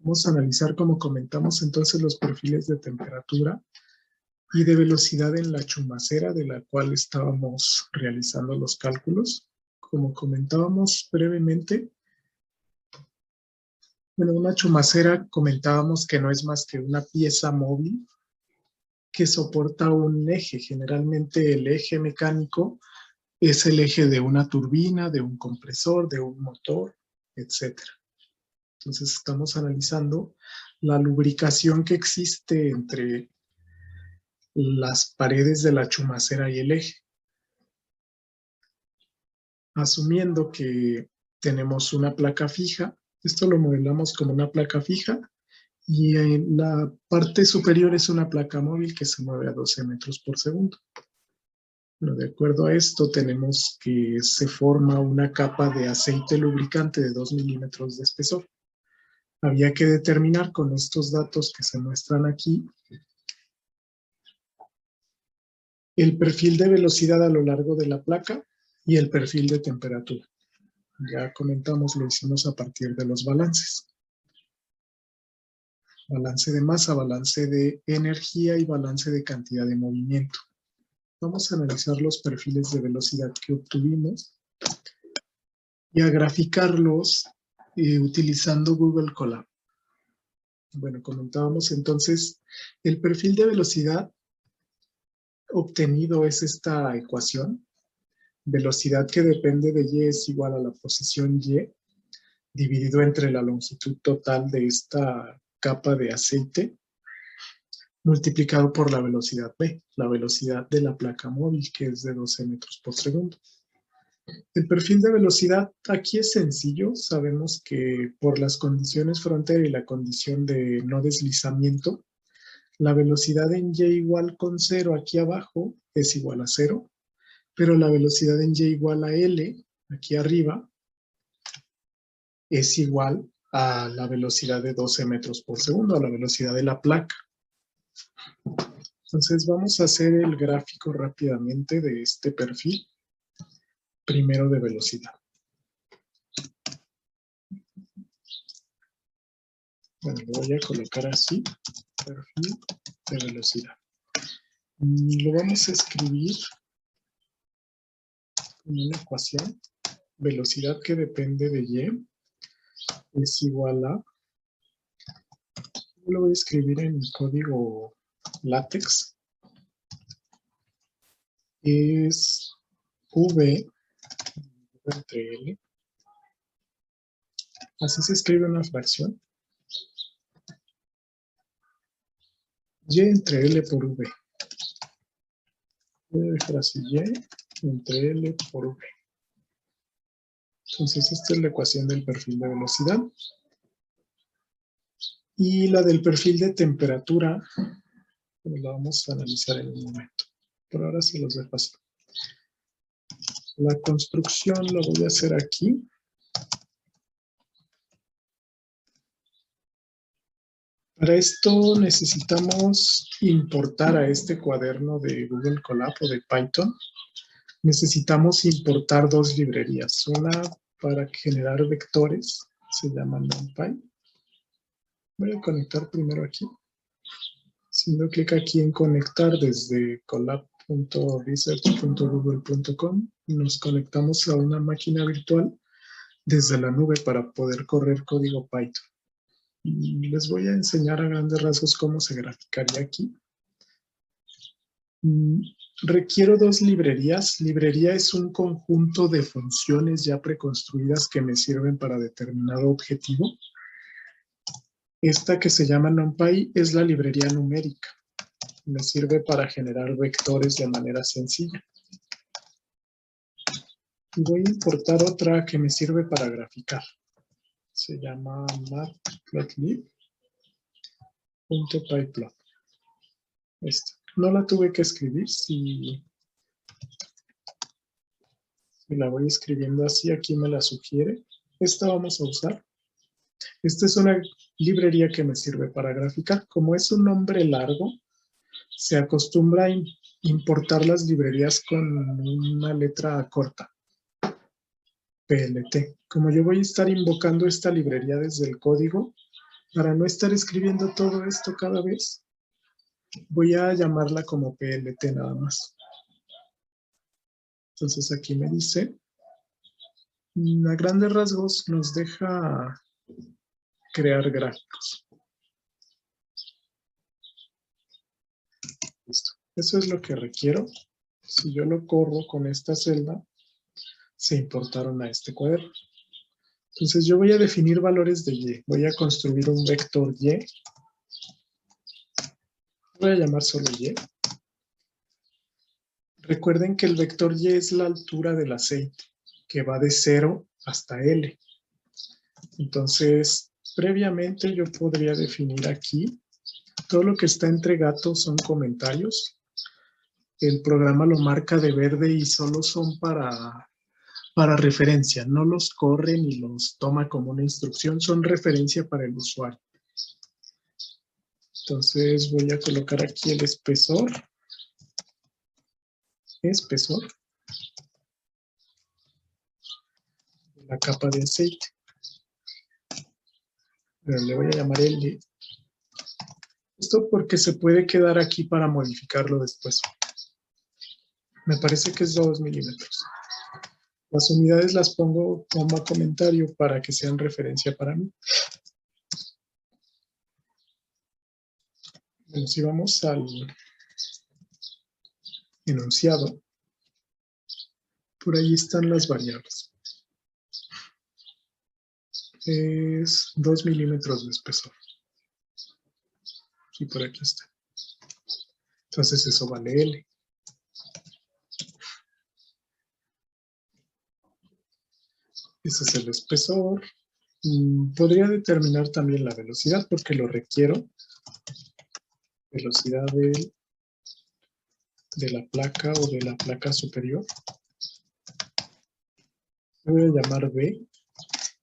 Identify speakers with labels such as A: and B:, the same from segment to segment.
A: Vamos a analizar, como comentamos, entonces los perfiles de temperatura y de velocidad en la chumacera de la cual estábamos realizando los cálculos. Como comentábamos brevemente, bueno, una chumacera comentábamos que no es más que una pieza móvil que soporta un eje. Generalmente el eje mecánico es el eje de una turbina, de un compresor, de un motor, etc. Entonces estamos analizando la lubricación que existe entre las paredes de la chumacera y el eje. Asumiendo que tenemos una placa fija, esto lo modelamos como una placa fija, y en la parte superior es una placa móvil que se mueve a 12 metros por segundo. Bueno, de acuerdo a esto, tenemos que se forma una capa de aceite lubricante de 2 milímetros de espesor. Había que determinar con estos datos que se muestran aquí el perfil de velocidad a lo largo de la placa y el perfil de temperatura. Ya comentamos, lo hicimos a partir de los balances. Balance de masa, balance de energía y balance de cantidad de movimiento. Vamos a analizar los perfiles de velocidad que obtuvimos y a graficarlos utilizando Google Colab. Bueno, comentábamos entonces, el perfil de velocidad obtenido es esta ecuación. Velocidad que depende de y es igual a la posición y dividido entre la longitud total de esta capa de aceite multiplicado por la velocidad b, la velocidad de la placa móvil, que es de 12 metros por segundo. El perfil de velocidad aquí es sencillo. Sabemos que por las condiciones frontera y la condición de no deslizamiento, la velocidad en y igual con 0 aquí abajo es igual a 0, pero la velocidad en y igual a L aquí arriba es igual a la velocidad de 12 metros por segundo, a la velocidad de la placa. Entonces vamos a hacer el gráfico rápidamente de este perfil, primero de velocidad. Bueno, lo voy a colocar así, perfil de velocidad. Lo vamos a escribir en una ecuación, velocidad que depende de y es igual a, yo lo voy a escribir en código látex, es V entre L, así se escribe una fracción, y entre L por V. Voy a dejar así, y entre L por V. Entonces esta es la ecuación del perfil de velocidad. Y la del perfil de temperatura, pues la vamos a analizar en un momento. Por ahora se los dejo así. La construcción la voy a hacer aquí. Para esto necesitamos importar a este cuaderno de Google Colab o de Python. Necesitamos importar dos librerías. Una para generar vectores, se llama NumPy. Voy a conectar primero aquí. Haciendo clic aquí en conectar desde colab.research.google.com, nos conectamos a una máquina virtual desde la nube para poder correr código Python. Y les voy a enseñar a grandes rasgos cómo se graficaría aquí. Requiero dos librerías. Librería es un conjunto de funciones ya preconstruidas que me sirven para determinado objetivo. Esta que se llama NumPy es la librería numérica. Me sirve para generar vectores de manera sencilla. Y voy a importar otra que me sirve para graficar. Se llama matplotlib.pyplot. Esta. No la tuve que escribir. Si la voy escribiendo así, aquí me la sugiere. Esta vamos a usar. Esta es una librería que me sirve para graficar. Como es un nombre largo, se acostumbra a importar las librerías con una letra corta. PLT. Como yo voy a estar invocando esta librería desde el código, Para no estar escribiendo todo esto cada vez, voy a llamarla como PLT nada más. Entonces aquí me dice, a grandes rasgos nos deja crear gráficos. Listo. Eso es lo que requiero. Si yo lo corro con esta celda, se importaron a este cuaderno. Entonces yo voy a definir valores de y. Voy a construir un vector y. Voy a llamar solo y. Recuerden que el vector y es la altura del aceite, que va de 0 hasta L. Entonces, previamente yo podría definir aquí, todo lo que está entre gatos son comentarios. El programa lo marca de verde y solo son para referencia. No los corre ni los toma como una instrucción, son referencia para el usuario. Entonces voy a colocar aquí el espesor. La capa de aceite. Pero le voy a llamar L. Esto porque se puede quedar aquí para modificarlo después. Me parece que es 2 milímetros. Las unidades las pongo como comentario para que sean referencia para mí. Bueno, si vamos al enunciado, por ahí están las variables. Es 2 milímetros de espesor. Y por aquí está. Entonces eso vale L. Ese es el espesor. Podría determinar también la velocidad porque lo requiero. Velocidad de la placa o de la placa superior. Voy a llamar B.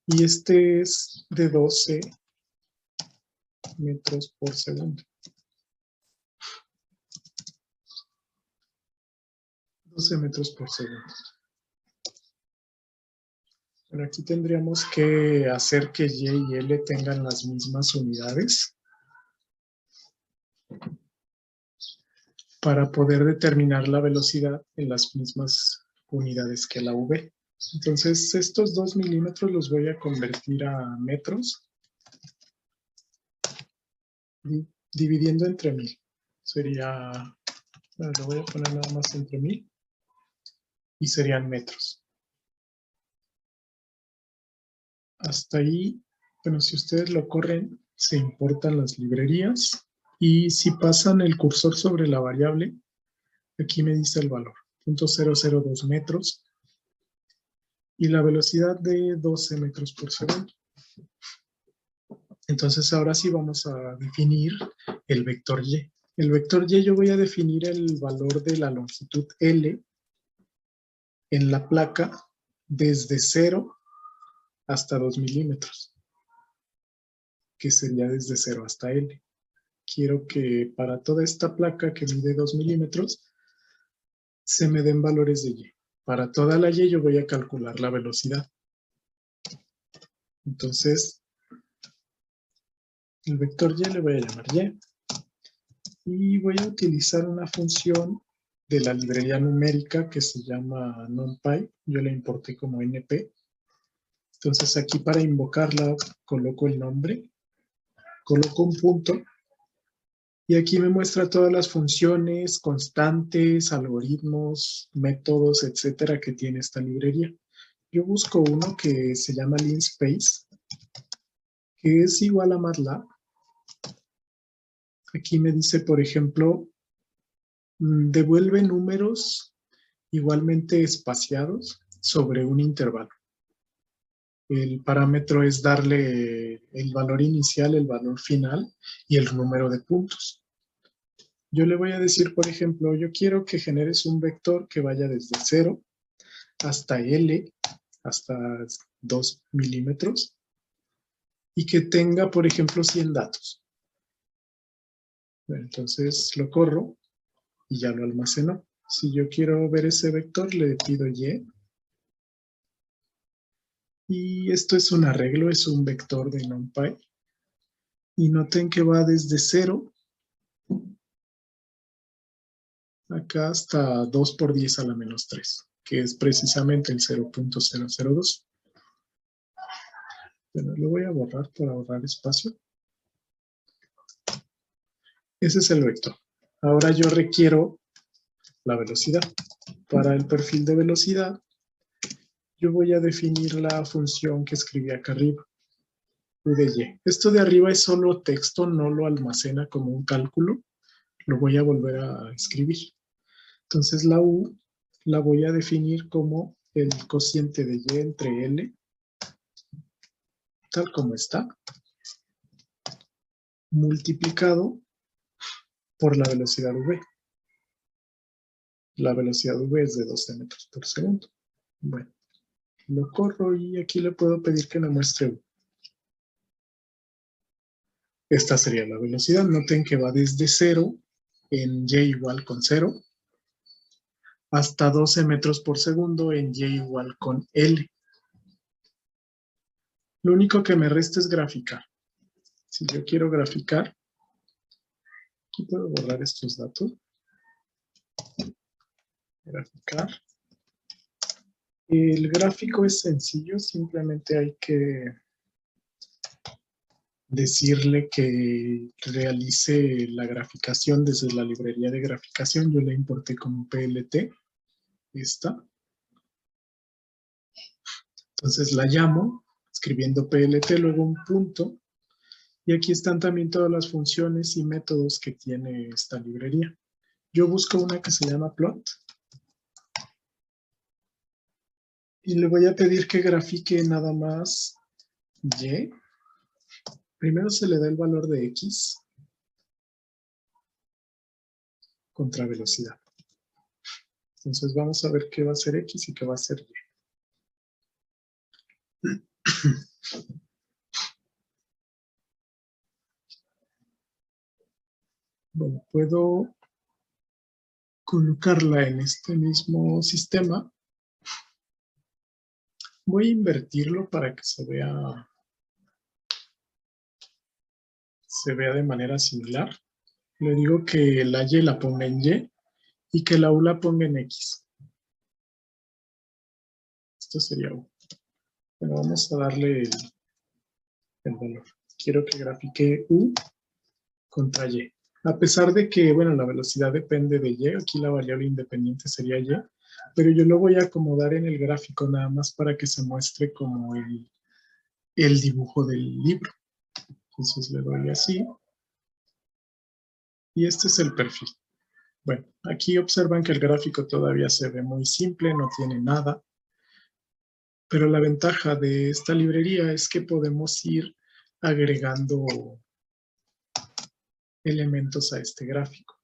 A: Y este es de 12 metros por segundo. 12 metros por segundo. Bueno, aquí tendríamos que hacer que Y y L tengan las mismas unidades para poder determinar la velocidad en las mismas unidades que la V. Entonces, estos 2 milímetros los voy a convertir a metros, dividiendo entre 1000. Sería, bueno, lo voy a poner nada más entre 1000 y serían metros. Hasta ahí, bueno, si ustedes lo corren, se importan las librerías y si pasan el cursor sobre la variable, aquí me dice el valor, 0.002 metros y la velocidad de 12 metros por segundo. Entonces ahora sí vamos a definir el vector y. El vector y yo voy a definir el valor de la longitud L en la placa desde 0 hasta 2 milímetros, que sería desde 0 hasta L. Quiero que para toda esta placa que mide 2 milímetros se me den valores de y. Para toda la y yo voy a calcular la velocidad. Entonces, el vector y le voy a llamar y. Y voy a utilizar una función de la librería numérica que se llama NumPy. Yo la importé como NP. Entonces aquí para invocarla coloco el nombre, coloco un punto y aquí me muestra todas las funciones, constantes, algoritmos, métodos, etcétera que tiene esta librería. Yo busco uno que se llama linspace, que es igual a MATLAB. Aquí me dice, por ejemplo, devuelve números igualmente espaciados sobre un intervalo. El parámetro es darle el valor inicial, el valor final y el número de puntos. Yo le voy a decir, por ejemplo, yo quiero que generes un vector que vaya desde 0 hasta L, hasta 2 milímetros, y que tenga, por ejemplo, 100 datos. Bueno, entonces lo corro y ya lo almacenó. Si yo quiero ver ese vector, le pido Y. Y esto es un arreglo, es un vector de NumPy. Y noten que va desde 0 acá hasta 2 por 10 a la menos 3, que es precisamente el 0.002. Bueno, lo voy a borrar para ahorrar espacio. Ese es el vector. Ahora yo requiero la velocidad. Para el perfil de velocidad, yo voy a definir la función que escribí acá arriba, u de y. Esto de arriba es solo texto, no lo almacena como un cálculo. Lo voy a volver a escribir. Entonces la u la voy a definir como el cociente de y entre L, tal como está, multiplicado por la velocidad v. La velocidad v es de 12 metros por segundo. Bueno, lo corro y aquí le puedo pedir que me muestre u. Esta sería la velocidad. Noten que va desde 0 en y igual con 0 hasta 12 metros por segundo en y igual con L. Lo único que me resta es graficar. Si yo quiero graficar, aquí puedo borrar estos datos. Graficar. El gráfico es sencillo, simplemente hay que decirle que realice la graficación desde la librería de graficación. Yo la importé como PLT, esta. Entonces la llamo, escribiendo PLT, luego un punto, y aquí están también todas las funciones y métodos que tiene esta librería. Yo busco una que se llama plot, y le voy a pedir que grafique nada más y. Primero se le da el valor de x contra velocidad. Entonces vamos a ver qué va a ser x y qué va a ser y. Bueno, puedo colocarla en este mismo sistema. Voy a invertirlo para que se vea de manera similar. Le digo que la y la ponga en y que la u la ponga en x. Esto sería u. Bueno, vamos a darle el valor. Quiero que grafique u contra y. A pesar de que, bueno, la velocidad depende de y, aquí la variable independiente sería y, pero yo lo voy a acomodar en el gráfico nada más para que se muestre como el dibujo del libro. Entonces le doy así. Y este es el perfil. Bueno, aquí observan que el gráfico todavía se ve muy simple, no tiene nada. Pero la ventaja de esta librería es que podemos ir agregando elementos a este gráfico.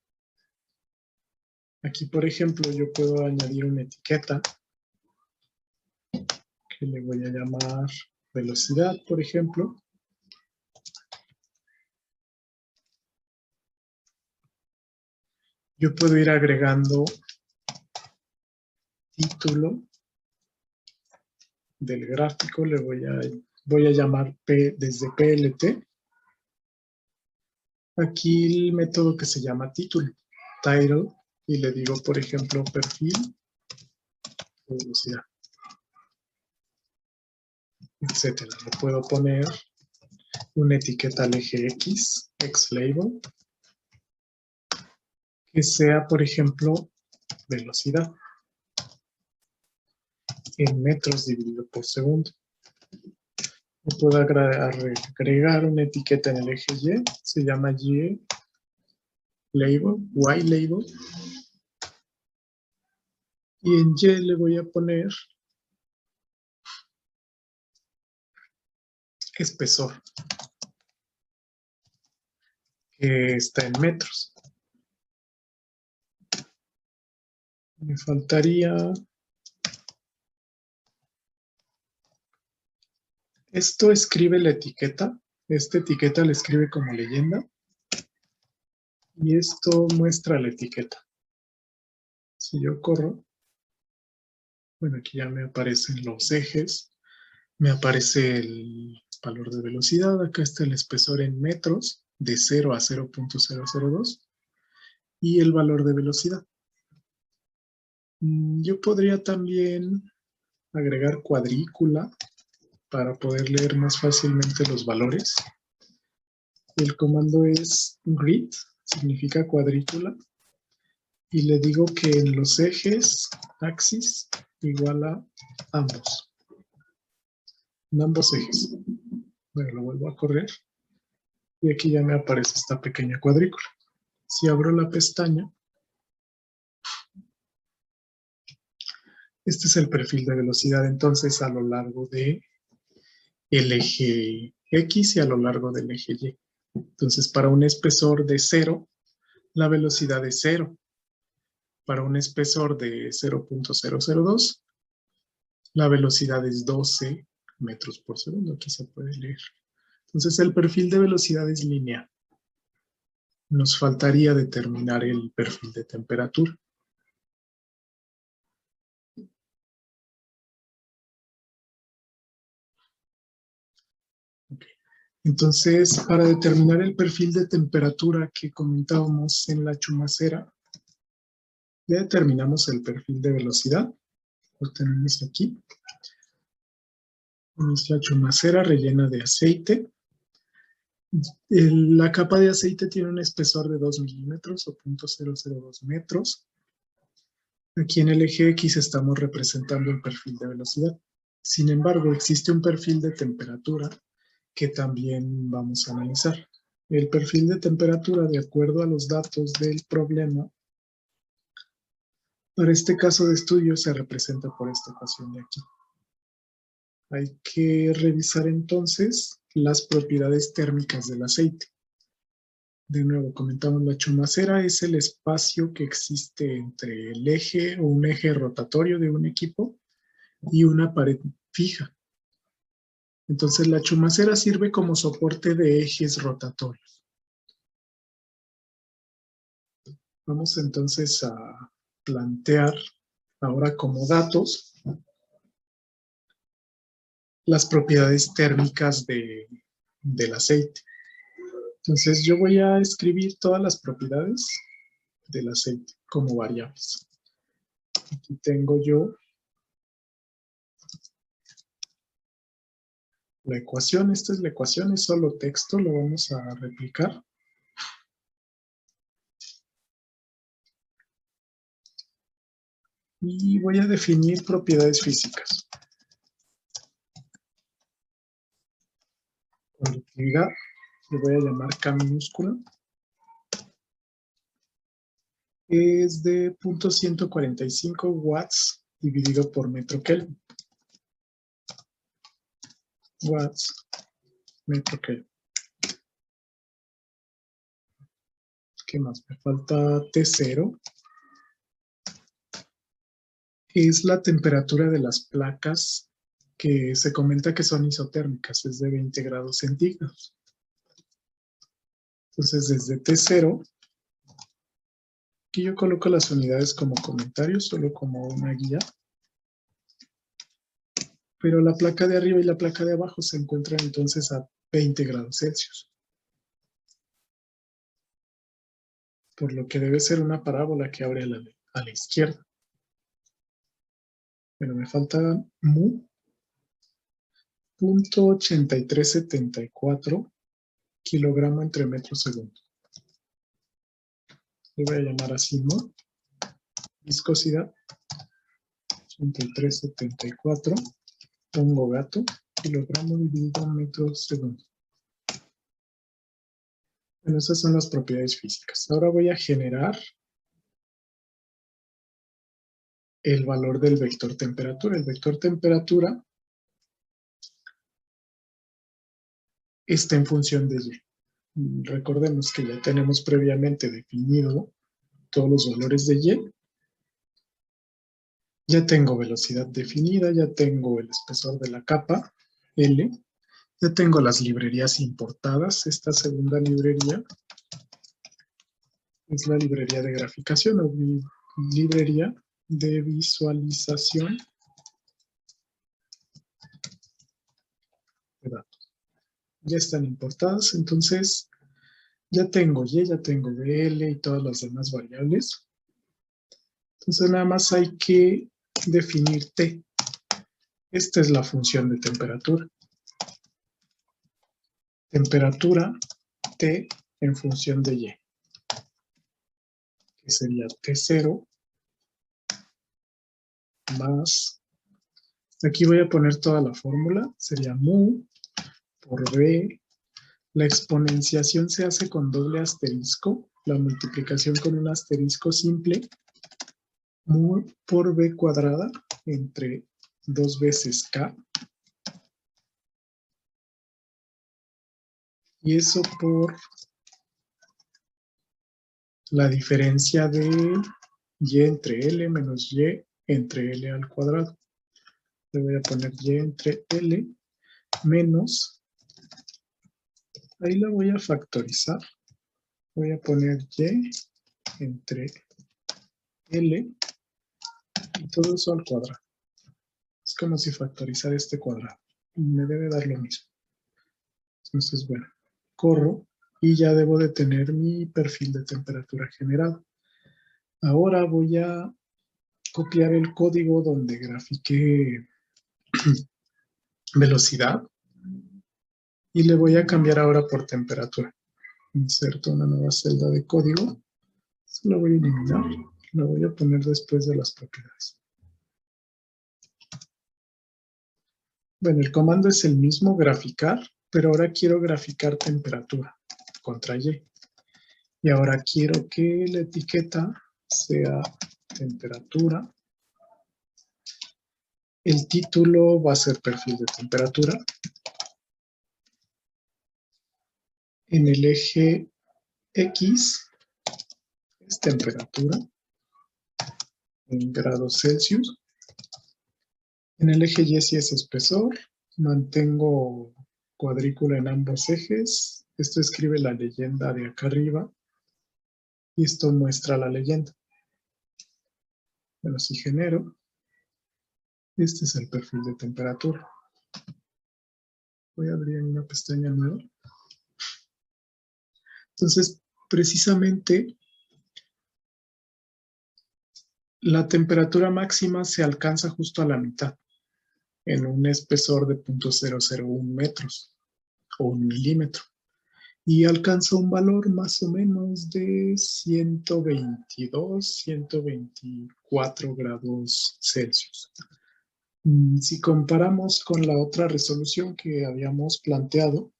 A: Aquí, por ejemplo, yo puedo añadir una etiqueta que le voy a llamar velocidad, por ejemplo. Yo puedo ir agregando título del gráfico, le voy a llamar P desde PLT. Aquí el método que se llama título, title, y le digo, por ejemplo, perfil de velocidad, etcétera. Le puedo poner una etiqueta al eje X, xLabel, que sea, por ejemplo, velocidad en metros dividido por segundo. Puedo agregar una etiqueta en el eje Y, se llama Y-label, y en Y le voy a poner espesor, que está en metros. Me faltaría esto, escribe la etiqueta. Esta etiqueta la escribe como leyenda. Y esto muestra la etiqueta. Si yo corro, bueno, aquí ya me aparecen los ejes, me aparece valor de velocidad, acá está el espesor en metros, de 0 a 0.002, y el valor de velocidad. Yo podría también agregar cuadrícula para poder leer más fácilmente los valores. El comando es grid, significa cuadrícula, y le digo que en los ejes, axis, igual a ambos. En ambos ejes. Bueno, lo vuelvo a correr. Y aquí ya me aparece esta pequeña cuadrícula. Si abro la pestaña, este es el perfil de velocidad entonces a lo largo del eje X y a lo largo del eje Y. Entonces, para un espesor de 0, la velocidad es 0. Para un espesor de 0.002, la velocidad es 12 metros por segundo. Aquí se puede leer. Entonces, el perfil de velocidad es lineal. Nos faltaría determinar el perfil de temperatura. Okay. Entonces, para determinar el perfil de temperatura que comentábamos en la chumacera, ya determinamos el perfil de velocidad. Lo tenemos aquí. Es la chumacera rellena de aceite. La capa de aceite tiene un espesor de 2 milímetros o 0.002 metros. Aquí en el eje X estamos representando el perfil de velocidad. Sin embargo, existe un perfil de temperatura que también vamos a analizar. El perfil de temperatura, de acuerdo a los datos del problema, para este caso de estudio se representa por esta ecuación de aquí. Hay que revisar entonces las propiedades térmicas del aceite. De nuevo, comentamos, la chumacera es el espacio que existe entre el eje o un eje rotatorio de un equipo y una pared fija. Entonces, la chumacera sirve como soporte de ejes rotatorios. Vamos entonces a plantear ahora como datos las propiedades térmicas del aceite. Entonces, yo voy a escribir todas las propiedades del aceite como variables. Aquí tengo yo la ecuación. Esta es la ecuación, es solo texto, lo vamos a replicar. Y voy a definir propiedades físicas. Conductividad, le voy a llamar K minúscula. Es de 0.145 watts dividido por metro Kelvin. Watts, metro Kelvin. ¿Qué más? Me falta T0. Es la temperatura de las placas que se comenta que son isotérmicas, es de 20 grados centígrados. Entonces, desde T0, aquí yo coloco las unidades como comentarios, solo como una guía. Pero la placa de arriba y la placa de abajo se encuentran entonces a 20 grados Celsius. Por lo que debe ser una parábola que abre a la izquierda. Pero me falta mu. 0.8374 kilogramo entre metros segundo. Le voy a llamar así, ¿no? Viscosidad. 8374. Pongo gato. Kilogramo dividido en metros segundo. Bueno, esas son las propiedades físicas. Ahora voy a generar el valor del vector temperatura. El vector temperatura está en función de Y. Recordemos que ya tenemos previamente definido todos los valores de Y. Ya tengo velocidad definida, ya tengo el espesor de la capa, L. Ya tengo las librerías importadas. Esta segunda librería es la librería de graficación o librería de visualización de datos. Ya están importadas, entonces ya tengo Y, ya tengo BL y todas las demás variables. Entonces nada más hay que definir T. Esta es la función de temperatura. Temperatura T en función de Y, que sería T0 más, aquí voy a poner toda la fórmula, sería mu por B. La exponenciación se hace con doble asterisco, la multiplicación con un asterisco simple, mu por B cuadrada entre 2 veces K, y eso por la diferencia de Y entre L menos Y entre L al cuadrado. Le voy a poner Y entre L menos, ahí la voy a factorizar, voy a poner Y entre L y todo eso al cuadrado. Es como si factorizara este cuadrado. Y me debe dar lo mismo. Entonces, bueno, corro y ya debo de tener mi perfil de temperatura generado. Ahora voy a copiar el código donde grafiqué velocidad y le voy a cambiar ahora por temperatura. Inserto una nueva celda de código. Esto lo voy a eliminar. Lo voy a poner después de las propiedades. Bueno, el comando es el mismo, graficar, pero ahora quiero graficar temperatura contra Y. Y ahora quiero que la etiqueta sea temperatura. El título va a ser perfil de temperatura. En el eje X es temperatura en grados Celsius. En el eje Y sí es espesor. Mantengo cuadrícula en ambos ejes. Esto escribe la leyenda de acá arriba. Y esto muestra la leyenda. Bueno, si genero, este es el perfil de temperatura. Voy a abrir una pestaña nueva. Entonces, precisamente, la temperatura máxima se alcanza justo a la mitad, en un espesor de 0.001 metros o 1 milímetro. Y alcanza un valor más o menos de 122, 124 grados Celsius. Si comparamos con la otra resolución que habíamos planteado,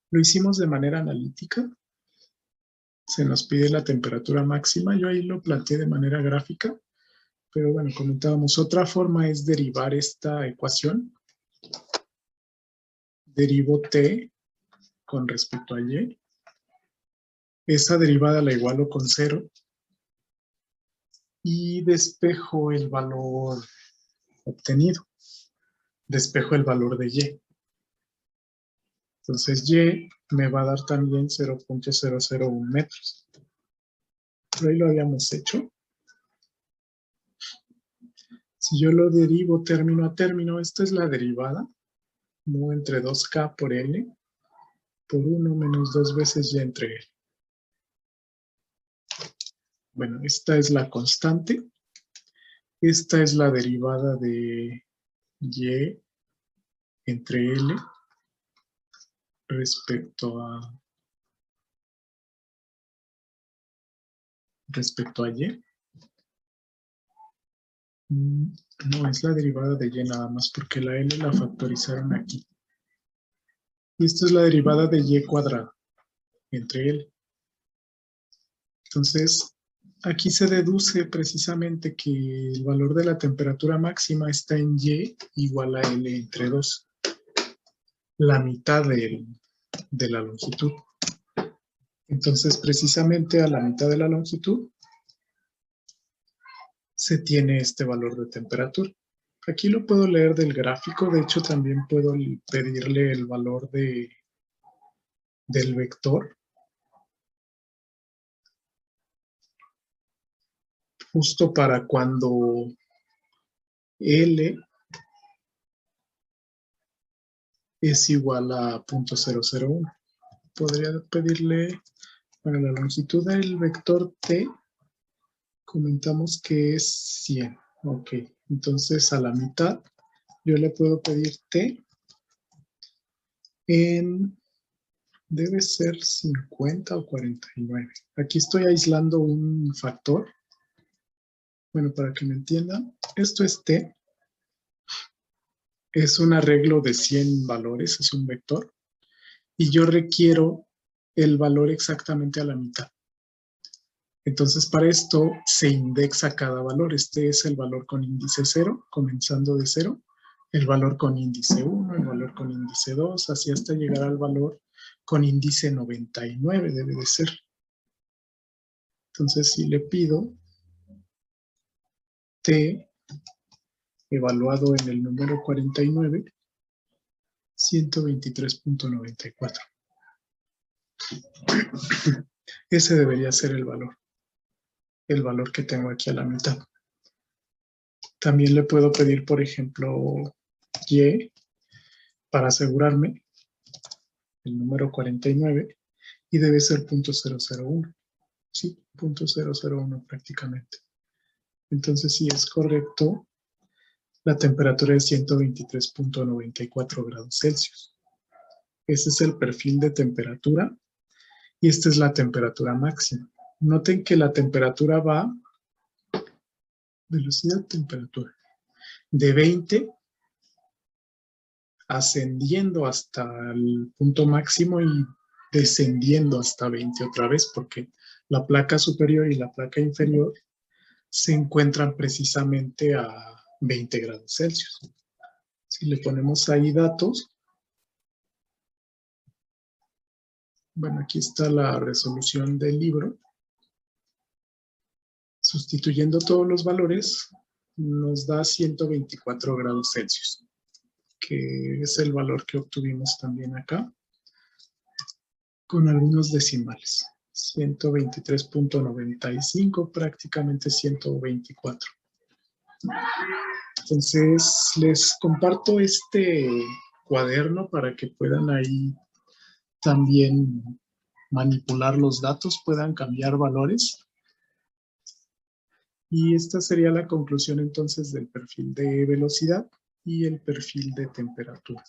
A: lo hicimos de manera analítica. Se nos pide la temperatura máxima. Yo ahí lo planteé de manera gráfica. Pero bueno, comentábamos, otra forma es derivar esta ecuación. Derivo T con respecto a Y. Esa derivada la igualo con 0. Y despejo el valor obtenido. Despejo el valor de Y. Entonces Y me va a dar también 0.001 metros. Pero ahí lo habíamos hecho. Si yo lo derivo término a término, esta es la derivada. Mu entre 2K por L por 1 menos 2 veces Y entre L. Bueno, esta es la constante. Esta es la derivada de Y entre L respecto a Y. No, es la derivada de Y nada más, porque la L la factorizaron aquí. Y esta es la derivada de Y cuadrado entre L. Entonces, aquí se deduce precisamente que el valor de la temperatura máxima está en Y igual a L entre 2. La mitad de la longitud. Entonces, precisamente a la mitad de la longitud se tiene este valor de temperatura. Aquí lo puedo leer del gráfico, de hecho también puedo pedirle el valor del vector. Justo para cuando L es igual a 0.001. Podría pedirle, bueno, la longitud del vector t, comentamos que es 100. Ok, entonces a la mitad yo le puedo pedir t en, debe ser 50 o 49. Aquí estoy aislando un factor. Bueno, para que me entiendan, esto es t. Es un arreglo de 100 valores, es un vector. Y yo requiero el valor exactamente a la mitad. Entonces, para esto se indexa cada valor. Este es el valor con índice 0, comenzando de 0. El valor con índice 1, el valor con índice 2, así hasta llegar al valor con índice 99 debe de ser. Entonces, si le pido t evaluado en el número 49, 123.94. Ese debería ser el valor que tengo aquí a la mitad. También le puedo pedir, por ejemplo, y para asegurarme el número 49 y debe ser 0.001. Sí, 0.001 prácticamente. Entonces, si es correcto, la temperatura es 123.94 grados Celsius. Ese es el perfil de temperatura y esta es la temperatura máxima. Noten que la temperatura va, velocidad, temperatura, de 20 ascendiendo hasta el punto máximo y descendiendo hasta 20 otra vez, porque la placa superior y la placa inferior se encuentran precisamente a 20 grados Celsius. Si le ponemos ahí datos, bueno, aquí está la resolución del libro. Sustituyendo todos los valores, nos da 124 grados Celsius, que es el valor que obtuvimos también acá, con algunos decimales. 123.95, prácticamente 124. Entonces, les comparto este cuaderno para que puedan ahí también manipular los datos, puedan cambiar valores. Y esta sería la conclusión entonces del perfil de velocidad y el perfil de temperatura.